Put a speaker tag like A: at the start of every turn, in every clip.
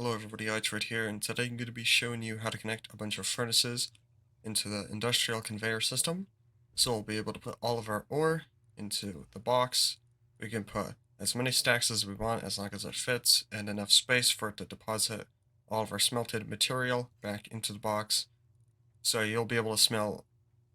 A: Hello everybody, it's right here, and today I'm going to be showing you how to connect a bunch of furnaces into the industrial conveyor system. So we'll be able to put all of our ore into the box. We can put as many stacks as we want as long as it fits and enough space for it to deposit all of our smelted material back into the box. So you'll be able to smelt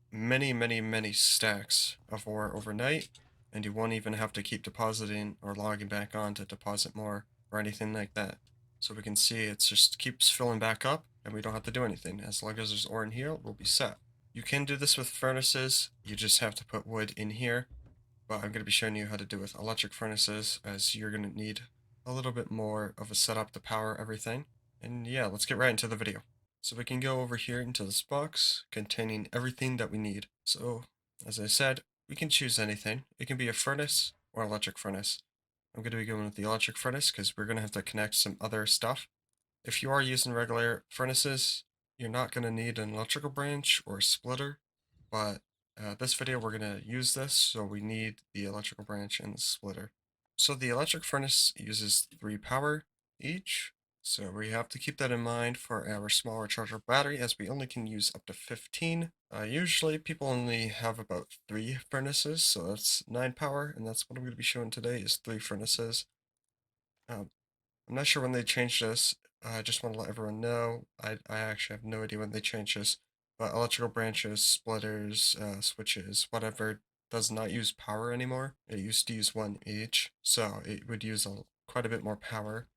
A: many stacks of ore overnight, and you won't even have to keep depositing or logging back on to deposit more or anything like that. So we can see it just keeps filling back up and we don't have to do anything. As long as there's ore in here, we'll be set. You can do this with furnaces, you just have to put wood in here, but I'm going to be showing you how to do with electric furnaces, as you're going to need a little bit more of a setup to power everything. And yeah, let's get right into the video. So we can go over here into this box containing everything that we need. So as I said, we can choose anything. It can be a furnace or electric furnace. I'm going to be going with the electric furnace because we're going to have to connect some other stuff. If you are using regular furnaces, you're not going to need an electrical branch or a splitter, but this video we're going to use this, so we need the electrical branch and the splitter. So the electric furnace uses 3 power each, so we have to keep that in mind for our small rechargeable battery, as we only can use up to 15. Usually people only have about 3 furnaces, so that's 9 power, and that's what I'm going to be showing today is 3 furnaces. I'm not sure when they changed this. I just want to let everyone know. I actually have no idea when they changed this. But electrical branches, splitters, switches, whatever, does not use power anymore. It used to use 1 each, so it would use quite a bit more power,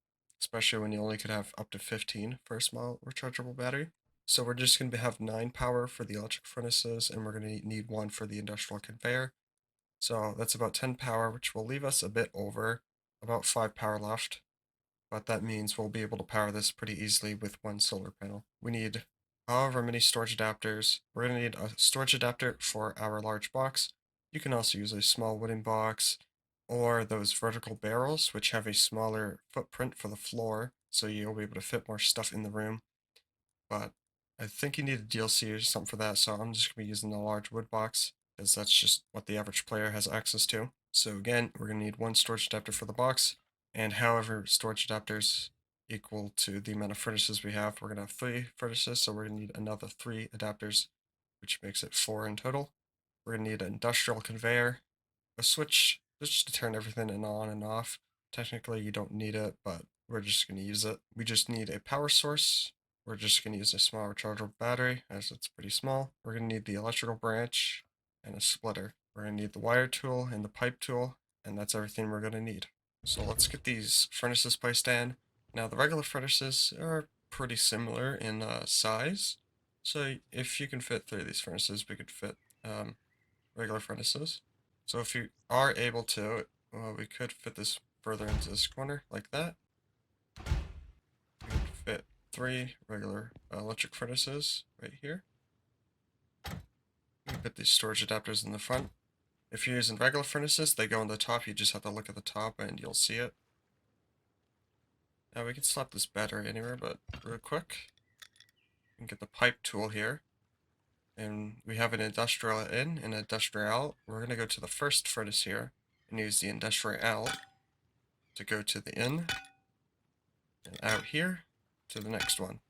A: especially when you only could have up to 15 for a small rechargeable battery. So we're just going to have 9 power for the electric furnaces, and we're going to need 1 for the industrial conveyor. So that's about 10 power, which will leave us a bit over, about 5 power left, but that means we'll be able to power this pretty easily with 1 solar panel. We need however many storage adapters. We're going to need a storage adapter for our large box. You can also use a small wooden box or those vertical barrels, which have a smaller footprint for the floor, so you'll be able to fit more stuff in the room. But I think you need a DLC or something for that, so I'm just going to be using the large wood box, because that's just what the average player has access to. So again, we're going to need 1 storage adapter for the box, and however storage adapters equal to the amount of furnaces we have. We're going to have 3 furnaces, so we're going to need another 3 adapters, which makes it 4 in total. We're going to need an industrial conveyor, a switch just to turn everything on and off. Technically you don't need it, but we're just going to use it. We just need a power source. We're just going to use a small rechargeable battery, as it's pretty small. We're going to need the electrical branch and a splitter. We're going to need the wire tool and the pipe tool, and that's everything we're going to need. So let's get these furnaces placed in. Now the regular furnaces are pretty similar in size, so if you can fit 3 of these furnaces, we could fit regular furnaces. So if you are able to, well, we could fit this further into this corner like that. We could fit 3 regular electric furnaces right here. You can put these storage adapters in the front. If you're using regular furnaces, they go on the top. You just have to look at the top and you'll see it. Now we can slap this battery anywhere, but real quick, we can get the pipe tool here. And we have an industrial in and an industrial out. We're going to go to the first furnace here and use the industrial out to go to the in, and out here to the next one.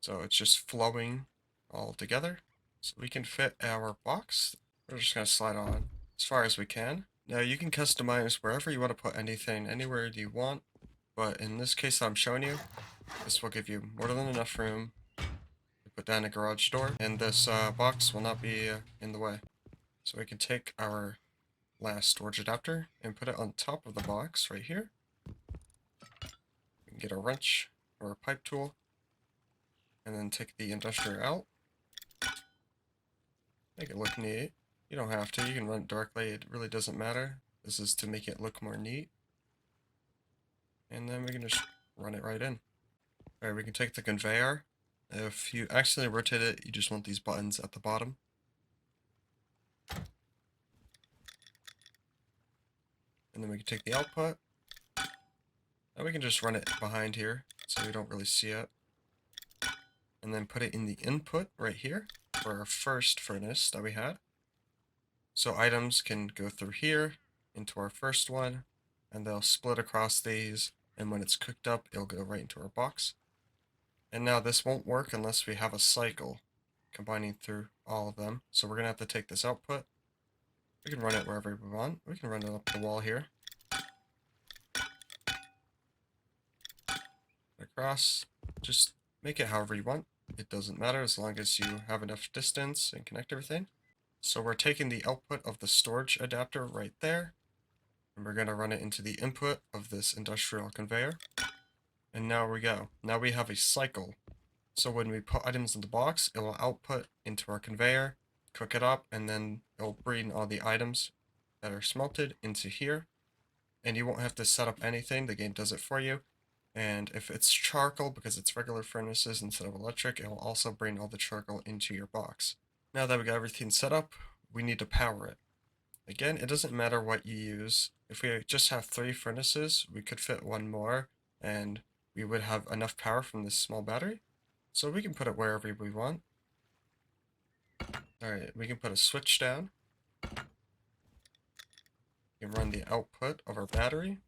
A: So it's just flowing all together. So we can fit our box. We're just going to slide on as far as we can. Now you can customize wherever you want to put anything, anywhere you want. But in this case I'm showing you, this will give you more than enough room to put down a garage door. And this box will not be in the way. So we can take our last storage adapter and put it on top of the box right here. We can get a wrench or a pipe tool, and then take the industrial out. Make it look neat. You don't have to, you can run it directly, it really doesn't matter. This is to make it look more neat. And then we can just run it right in. Alright, we can take the conveyor. If you accidentally rotate it, you just want these buttons at the bottom. And then we can take the output. Now we can just run it behind here, so we don't really see it. And then put it in the input right here for our first furnace that we had. So items can go through here into our first one, and they'll split across these, and when it's cooked up, it'll go right into our box. And now this won't work unless we have a cycle combining through all of them. So we're going to have to take this output. We can run it wherever we want. We can run it up the wall here. Across. Just make it however you want. It doesn't matter as long as you have enough distance and connect everything. So we're taking the output of the storage adapter right there, and we're going to run it into the input of this industrial conveyor. And now we go. Now we have a cycle. So when we put items in the box, it will output into our conveyor, cook it up, and then it will bring all the items that are smelted into here. And you won't have to set up anything, the game does it for you. And if it's charcoal, because it's regular furnaces instead of electric, it will also bring all the charcoal into your box. Now that we got everything set up, we need to power it. Again, it doesn't matter what you use. If we just have 3 furnaces, we could fit one more, and we would have enough power from this small battery. So we can put it wherever we want. Alright, we can put a switch down. We can run the output of our battery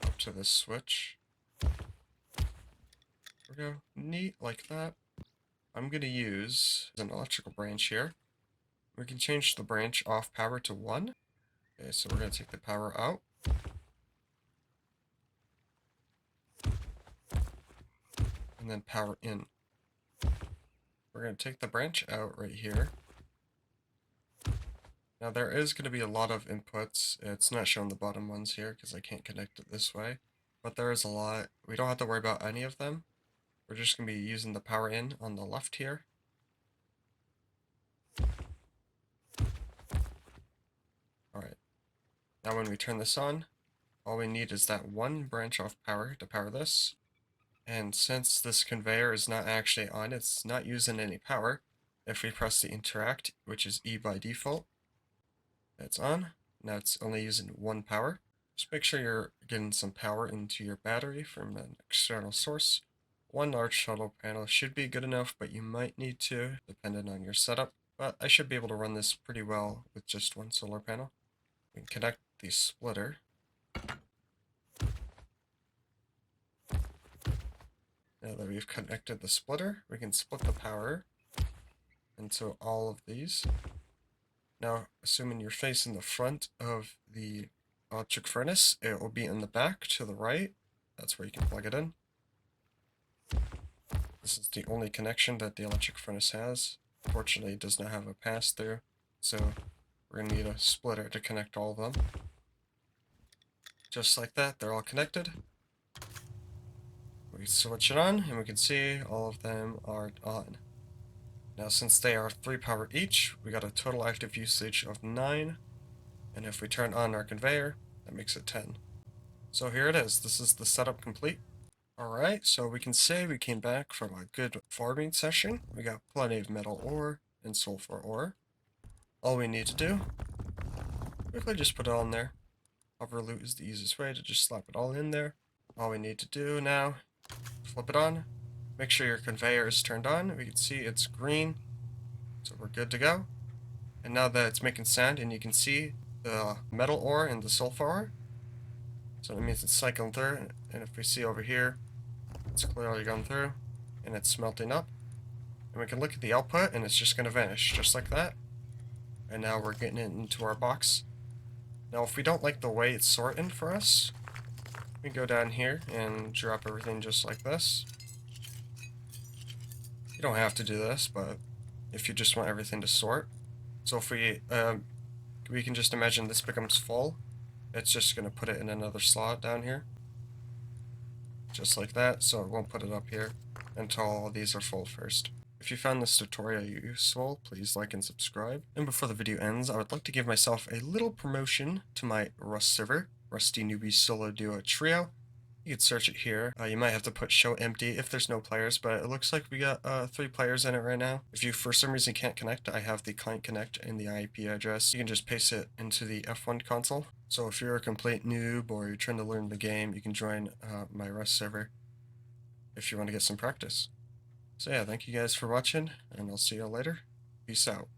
A: up to this switch. There we go. Neat, like that. I'm going to use an electrical branch here. We can change the branch off power to 1. Okay, so we're going to take the power out. And then power in. We're going to take the branch out right here. Now there is going to be a lot of inputs. It's not showing the bottom ones here because I can't connect it this way. But there is a lot. We don't have to worry about any of them. We're just going to be using the power in on the left here. Alright. Now when we turn this on, all we need is that one branch off power to power this. And since this conveyor is not actually on, it's not using any power. If we press the interact, which is E by default, it's on. Now it's only using 1 power. Just make sure you're getting some power into your battery from an external source. 1 large solar panel should be good enough, but you might need to, depending on your setup. But I should be able to run this pretty well with just 1 solar panel. We can connect the splitter. Now that we've connected the splitter, we can split the power into all of these. Now, assuming you're facing the front of the electric furnace, it will be in the back to the right. That's where you can plug it in. This is the only connection that the electric furnace has. Fortunately, it does not have a pass-through, so we're going to need a splitter to connect all of them. Just like that, they're all connected. We switch it on, and we can see all of them are on. Now, since they are 3 power each, we got a total active usage of 9. And if we turn on our conveyor, that makes it 10. So here it is. This is the setup complete. Alright, so we can say we came back from a good farming session. We got plenty of metal ore and sulfur ore. All we need to do, quickly just put it all in there. Hover loot is the easiest way to just slap it all in there. All we need to do now, flip it on. Make sure your conveyor is turned on. We can see it's green, so we're good to go. And now that it's making sound, and you can see the metal ore and the sulfur ore, so that means it's cycling through. And if we see over here, it's clearly gone through, and it's smelting up. And we can look at the output, and it's just going to vanish, just like that. And now we're getting it into our box. Now, if we don't like the way it's sorting for us, we go down here and drop everything just like this. You don't have to do this, but if you just want everything to sort. So if we can just imagine this becomes full, it's just going to put it in another slot down here. Just like that, so it won't put it up here until all these are full first. If you found this tutorial useful, please like and subscribe. And before the video ends, I would like to give myself a little promotion to my Rust server, Rusty Newbies Solo Duo Trio. You could search it here. You might have to put show empty if there's no players, but it looks like we got 3 players in it right now. If you for some reason can't connect, I have the client.connect and the IP address. You can just paste it into the F1 console. So if you're a complete noob or you're trying to learn the game, you can join my Rust server if you want to get some practice. So yeah, thank you guys for watching, and I'll see you all later. Peace out.